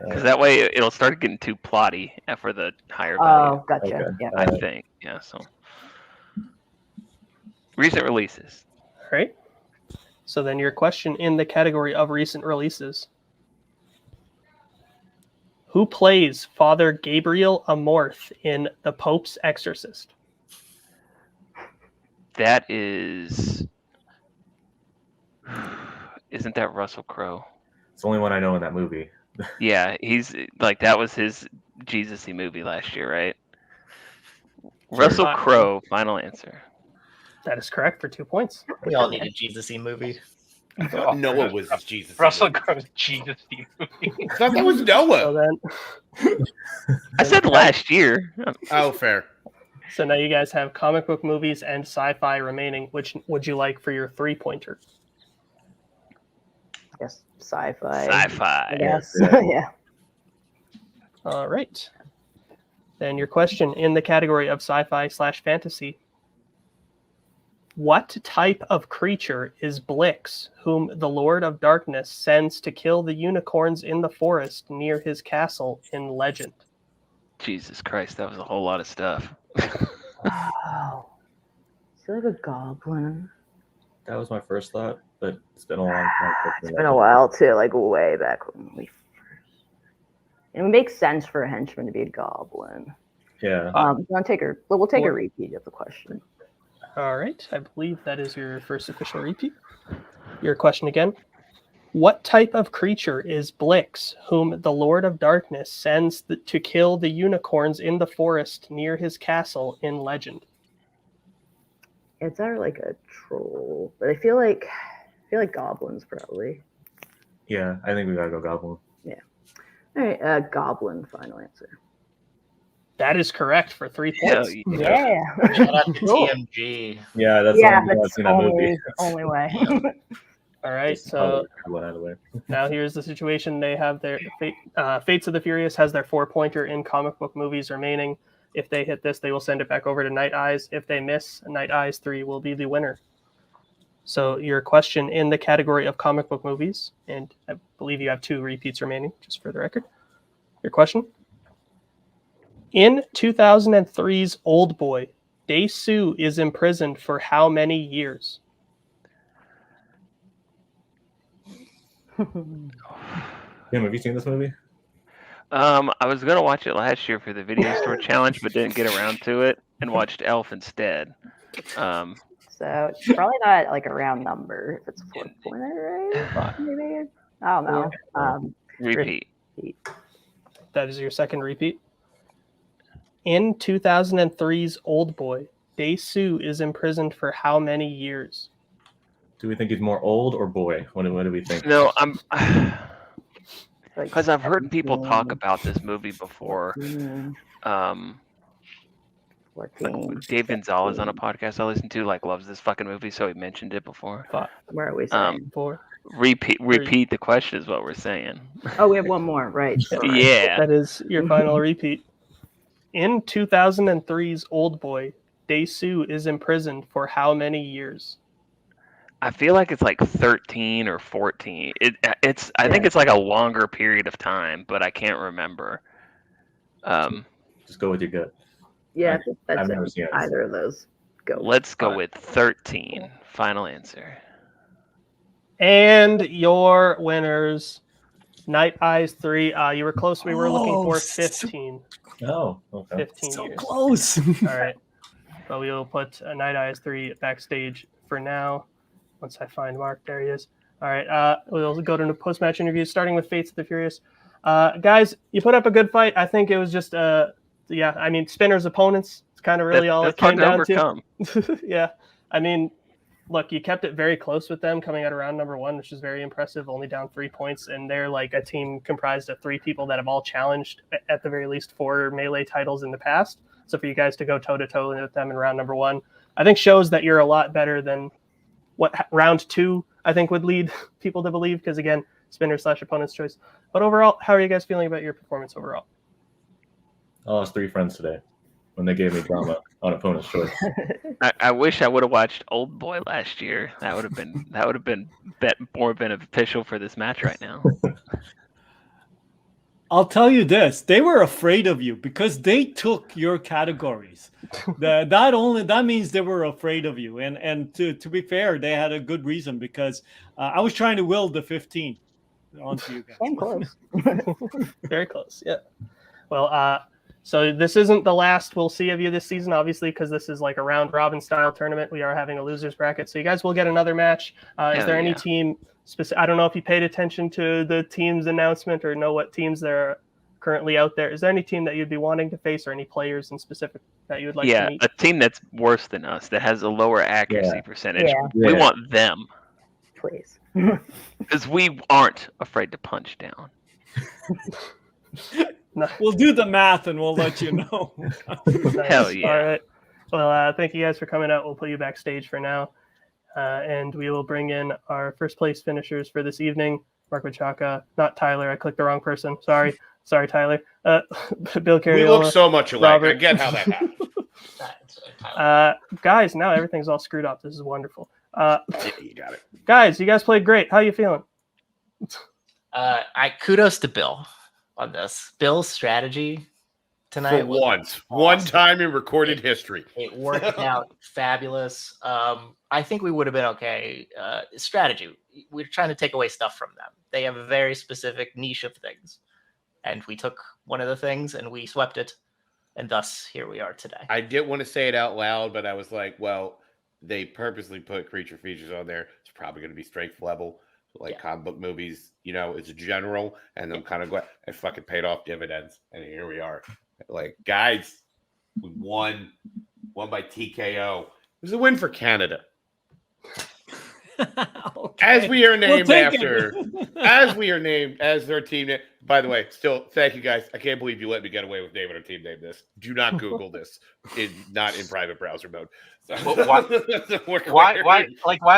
Speaker 3: Because that way it'll start getting too plotty for the higher value.
Speaker 5: Oh, gotcha.
Speaker 4: Okay.
Speaker 5: Yeah.
Speaker 3: I think. Yeah, so. Recent releases.
Speaker 1: All right. So then your question in the category of recent releases. Who plays Father Gabriel Amorth in The Pope's Exorcist?
Speaker 3: That is... Isn't that Russell Crowe?
Speaker 4: It's the only one I know in that movie.
Speaker 3: Yeah, he's like that was his Jesus-y movie last year, right? Russell Crowe, final answer.
Speaker 1: That is correct for 2 points.
Speaker 6: We all need a Jesus-y movie.
Speaker 7: I thought Noah was Jesus.
Speaker 8: Russell Crowe's Jesus movie.
Speaker 7: I thought that was
Speaker 1: So
Speaker 7: Noah.
Speaker 1: then,
Speaker 3: I said last year.
Speaker 7: Oh, fair.
Speaker 1: so now you guys have comic book movies and sci-fi remaining. Which would you like for your 3-pointer?
Speaker 5: I guess sci-fi.
Speaker 3: Sci-fi.
Speaker 5: Yes.
Speaker 4: Yeah.
Speaker 5: Yeah.
Speaker 1: All right. Then your question in the category of sci-fi/fantasy. What type of creature is Blix, whom the Lord of Darkness sends to kill the unicorns in the forest near his castle in legend?
Speaker 3: Jesus Christ, that was a whole lot of stuff.
Speaker 5: Oh. Is he like a goblin?
Speaker 4: That was my first thought, but it's been a long time.
Speaker 5: It's been a while too, like way back when we first. It makes sense for a henchman to be a goblin.
Speaker 4: Yeah.
Speaker 5: We'll take a repeat of the question.
Speaker 1: All right. I believe that is your first official repeat. Your question again. What type of creature is Blix, whom the Lord of Darkness sends to kill the unicorns in the forest near his castle in legend?
Speaker 5: It's either like a troll, but I feel like goblins probably.
Speaker 4: Yeah, I think we gotta go goblin.
Speaker 5: All right, goblin. Final answer.
Speaker 1: That is correct for 3 points.
Speaker 5: Yeah.
Speaker 6: Shout out to
Speaker 5: Cool.
Speaker 6: TMG.
Speaker 4: Yeah, that's
Speaker 5: Yeah,
Speaker 4: the only
Speaker 5: that's
Speaker 4: in that movie.
Speaker 5: only way.
Speaker 1: All right.
Speaker 4: Just
Speaker 1: So
Speaker 4: one out of the way.
Speaker 1: now here's the situation. They have their Fates of the Furious has their 4-pointer in comic book movies remaining. If they hit this, they will send it back over to Night Eyes. If they miss, Night Eyes 3 will be the winner. So your question in the category of comic book movies, and I believe you have 2 repeats remaining, just for the record. Your question? In 2003's Old Boy, Dae-Soo is imprisoned for how many years?
Speaker 4: Tim, have you seen this movie?
Speaker 3: I was gonna watch it last year for the video store challenge, but didn't get around to it and watched Elf instead.
Speaker 5: So it's probably not like a round number. If it's a 4-pointer, right? Maybe. I don't know.
Speaker 3: Repeat.
Speaker 1: That is your second repeat. In 2003's Old Boy, Dae-Soo is imprisoned for how many years?
Speaker 4: Do we think he's more old or boy? What do we think?
Speaker 3: No, I'm
Speaker 5: Like
Speaker 3: because I've heard people
Speaker 5: 17,
Speaker 3: talk about this movie before.
Speaker 5: 14,
Speaker 3: Like
Speaker 5: 14.
Speaker 3: Dave Gonzalez on a podcast I listen to loves this fucking movie, so he mentioned it before.
Speaker 5: Where are we saying?
Speaker 1: 4.
Speaker 3: Repeat the question is what we're saying.
Speaker 5: Oh, we have one more, right?
Speaker 3: Yeah.
Speaker 1: That is your final repeat. In 2003's Old Boy, Dae-Soo is imprisoned for how many years?
Speaker 3: I feel like it's like 13 or 14. I think it's like a longer period of time, but I can't remember.
Speaker 4: Just go with your gut.
Speaker 5: Yeah,
Speaker 4: I've
Speaker 5: that's
Speaker 4: never seen it.
Speaker 5: either of those. Go.
Speaker 3: Let's go with 13. Final answer.
Speaker 1: And your winners, Night Eyes 3. You were close. We were looking for 15.
Speaker 4: Oh, okay.
Speaker 1: 15
Speaker 2: So
Speaker 1: years.
Speaker 2: close.
Speaker 1: All right. But we will put Night Eyes 3 backstage for now. Once I find Mark, there he is. All right. We'll go to the post-match interviews, starting with Fates of the Furious. Guys, you put up a good fight. I think it was just, Spinner's opponents. It's kind of really all it
Speaker 3: that's hard
Speaker 1: came
Speaker 3: to
Speaker 1: down
Speaker 3: overcome.
Speaker 1: to. Yeah. I mean, look, you kept it very close with them coming out of round number 1, which is very impressive, only down 3 points. And they're like a team comprised of 3 people that have all challenged, at the very least, 4 Melee titles in the past. So for you guys to go toe to toe with them in round number 1, I think shows that you're a lot better than what round 2 I think would lead people to believe, because again, spinner/opponent's choice. But overall, how are you guys feeling about your performance overall?
Speaker 4: I lost 3 friends today when they gave me drama on opponent's choice.
Speaker 3: I wish I would have watched Old Boy last year. That would have been more beneficial for this match right now.
Speaker 2: I'll tell you this: they were afraid of you because they took your categories. That means they were afraid of you. And to be fair, they had a good reason, because I was trying to will the 15 onto you guys.
Speaker 5: I'm close.
Speaker 1: Very close, yeah. Well, so this isn't the last we'll see of you this season, obviously, because this is like a round robin style tournament. We are having a losers bracket, so you guys will get another match. Is there any team specific? I don't know if you paid attention to the team's announcement or know what teams that are currently out there. Is there any team that you'd be wanting to face, or any players in specific that you would like to meet?
Speaker 3: A team that's worse than us, that has a lower accuracy percentage.
Speaker 5: Yeah.
Speaker 3: We want them,
Speaker 5: Please.
Speaker 3: because we aren't afraid to punch down.
Speaker 1: No.
Speaker 2: We'll do the math and we'll let you know.
Speaker 1: Nice.
Speaker 3: Hell yeah.
Speaker 1: All right. Well, thank you guys for coming out. We'll put you backstage for now. And we will bring in our first place finishers for this evening. Mark Menchaca, not Tyler. I clicked the wrong person. Sorry, Tyler. Bill Carriola.
Speaker 7: We look so much alike.
Speaker 1: Robert.
Speaker 7: I get how that happened.
Speaker 1: Guys, now everything's all screwed up. This is wonderful.
Speaker 7: Yeah, you got it.
Speaker 1: Guys, you guys played great. How you feeling?
Speaker 6: I kudos to Bill on this. Bill's strategy tonight
Speaker 7: For
Speaker 6: was
Speaker 7: once.
Speaker 6: awesome.
Speaker 7: One time in recorded history.
Speaker 6: It worked out fabulous. I think we would have been okay. Strategy. We're trying to take away stuff from them. They have a very specific niche of things. And we took one of the things and we swept it. And thus, here we are today.
Speaker 7: I didn't want to say it out loud, but I was like, well, they purposely put creature features on there. It's probably going to be strength level. Like comic book movies, it's general. And I'm kind of glad it fucking paid off dividends. And here we are. Like, guys, we won by TKO. It was a win for Canada.
Speaker 2: Okay.
Speaker 7: As we are named
Speaker 2: We'll take
Speaker 7: after,
Speaker 2: it.
Speaker 7: as we are named as their team name. By the way, still, thank you guys. I can't believe you let me get away with naming our team name this. Do not Google this, not in private browser mode. So,
Speaker 8: Why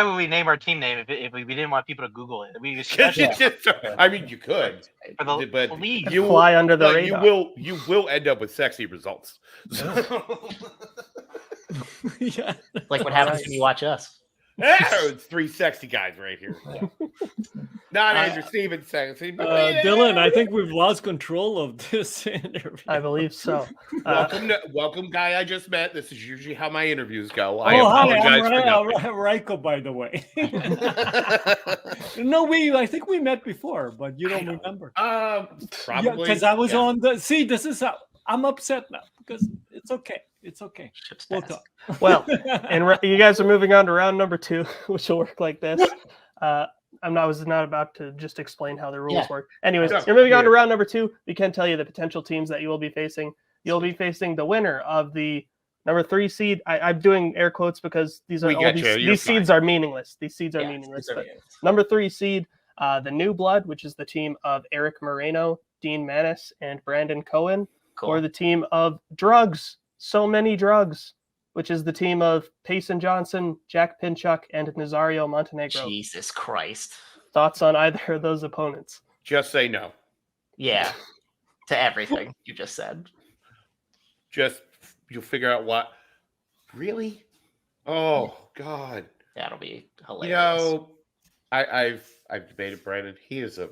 Speaker 8: would we name our team name if we didn't want people to Google it? We just,
Speaker 7: I mean, you could,
Speaker 8: for the
Speaker 7: but
Speaker 8: league.
Speaker 7: you
Speaker 1: Fly under the radar.
Speaker 7: You will end up with sexy results.
Speaker 2: Yeah.
Speaker 6: Like what happens when you watch us.
Speaker 7: It's 3 sexy guys right here. Not Andrew Stevens sexy, but
Speaker 2: Dylan, I think we've lost control of this interview.
Speaker 1: I believe so.
Speaker 7: Welcome, guy I just met. This is usually how my interviews go. I
Speaker 2: Hi,
Speaker 7: apologize for
Speaker 2: I'm
Speaker 7: nothing.
Speaker 2: Raiko, by the way. No, I think we met before, but you don't remember.
Speaker 7: Probably
Speaker 2: because I was on the. See, this is how I'm upset now because it's okay. It's okay. We'll talk.
Speaker 1: Well, and you guys are moving on to round number 2, which will work like this. I was not about to just explain how the rules work. Anyways, you're moving on to round number 2. We can tell you the potential teams that you will be facing. You'll be facing the winner of the number 3 seed. I'm doing air quotes because these seeds are meaningless. These seeds are meaningless. But number 3 seed, the New Blood, which is the team of Eric Moreno, Dean Manis, and Brandon Cohen, or the team of Drugs. So Many Drugs, which is the team of Payson Johnson, Jack Pinchuk, and Nazario Montenegro.
Speaker 6: Jesus Christ.
Speaker 1: Thoughts on either of those opponents?
Speaker 7: Just say no.
Speaker 6: Yeah. To everything you just said.
Speaker 7: Just you'll figure out what. Really? Oh God.
Speaker 6: That'll be hilarious.
Speaker 7: I've debated Brandon. He is a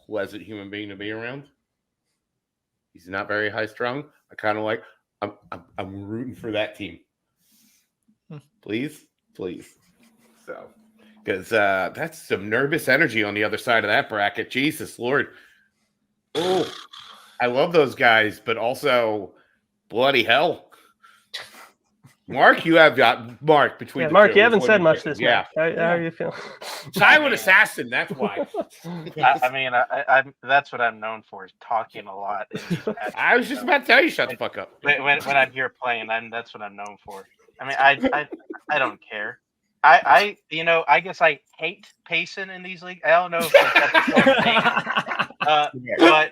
Speaker 7: pleasant human being to be around. He's not very high strung. I kind of like. I'm rooting for that team. Please. So, because that's some nervous energy on the other side of that bracket. Jesus Lord. Oh, I love those guys, but also bloody hell. Mark, you have got Mark between.
Speaker 1: Yeah,
Speaker 7: the
Speaker 1: Mark,
Speaker 7: two.
Speaker 1: you haven't
Speaker 7: What
Speaker 1: said
Speaker 7: do
Speaker 1: much
Speaker 7: think?
Speaker 1: this match. How are you feeling?
Speaker 7: Silent assassin. That's why.
Speaker 8: I mean, I'm that's what I'm known for, is talking a lot.
Speaker 7: I was just about to tell you, shut the fuck up.
Speaker 8: When I'm here playing, that's what I'm known for. I mean, I don't care. I guess I hate Payson in these leagues. I don't know if that's the same thing. But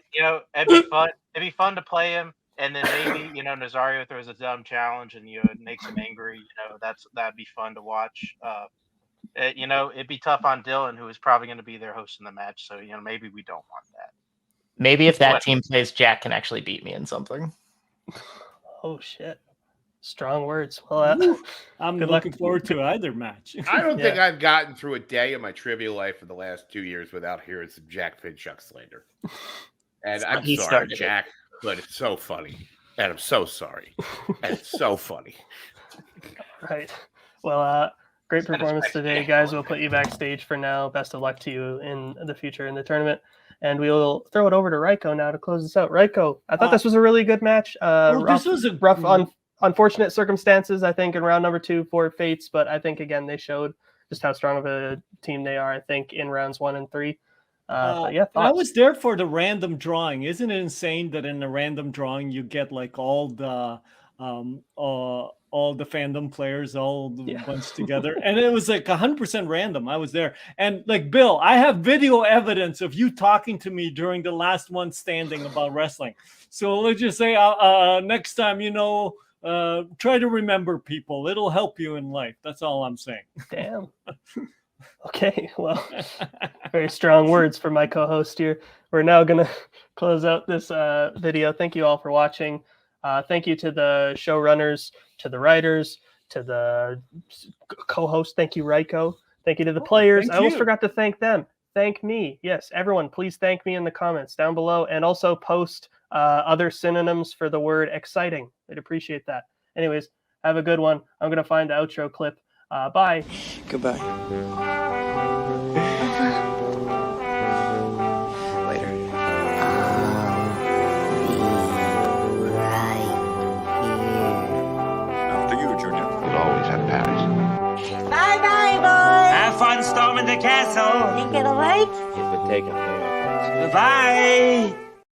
Speaker 8: it'd be fun. It'd be fun to play him. and then maybe Nazario throws a dumb challenge and it makes him angry. That'd be fun to watch. It'd be tough on Dylan, who is probably going to be there hosting the match. So maybe we don't want that.
Speaker 6: Maybe if that team plays, Jack can actually beat me in something.
Speaker 1: Oh shit! Strong words. Well,
Speaker 2: I'm
Speaker 1: good
Speaker 2: looking
Speaker 1: luck.
Speaker 2: forward to either match.
Speaker 7: I don't think I've gotten through a day of my trivia life for the last 2 years without hearing some Jack Finchuck slander. And I'm
Speaker 6: He
Speaker 7: sorry,
Speaker 6: started it.
Speaker 7: Jack, but it's so funny. And I'm so sorry. And it's so funny.
Speaker 1: Right. Well, great
Speaker 8: That is
Speaker 1: performance
Speaker 8: actually
Speaker 1: today, guys. We'll put you backstage for now. Best of luck to you in the future in the tournament. And we'll throw it over to Raiko now to close this out. Raiko, I thought this was a really good match.
Speaker 2: This was a
Speaker 1: rough, unfortunate circumstances, I think, in round number 2 for Fates. But I think, again, they showed just how strong of a team they are, I think, in rounds 1 and 3. But yeah,
Speaker 2: I was there for the random drawing. Isn't it insane that in the random drawing you get like all the Fandom players all bunched together, and it was like 100% random. I was there, and like Bill, I have video evidence of you talking to me during the last one standing about wrestling. So let's just say next time, try to remember people. It'll help you in life. That's all I'm saying.
Speaker 1: Damn. Okay, well, very strong words for my co-host here. We're now going to close out this video. Thank you all for watching. Thank you to the showrunners, to the writers, to the co-host. Thank you, Raiko. Thank you to the players. I almost forgot to thank them. Thank me. Yes, everyone, please thank me in the comments down below, and also post other synonyms for the word exciting. I'd appreciate that. Anyways, have a good one. I'm going to find the outro clip. Bye.
Speaker 9: Goodbye. Later. After you, Junior.
Speaker 10: You'll always have Paris.
Speaker 11: Bye-bye, boys.
Speaker 12: Have fun storming the castle.
Speaker 11: Think it'll work?
Speaker 10: If it take a
Speaker 12: Bye.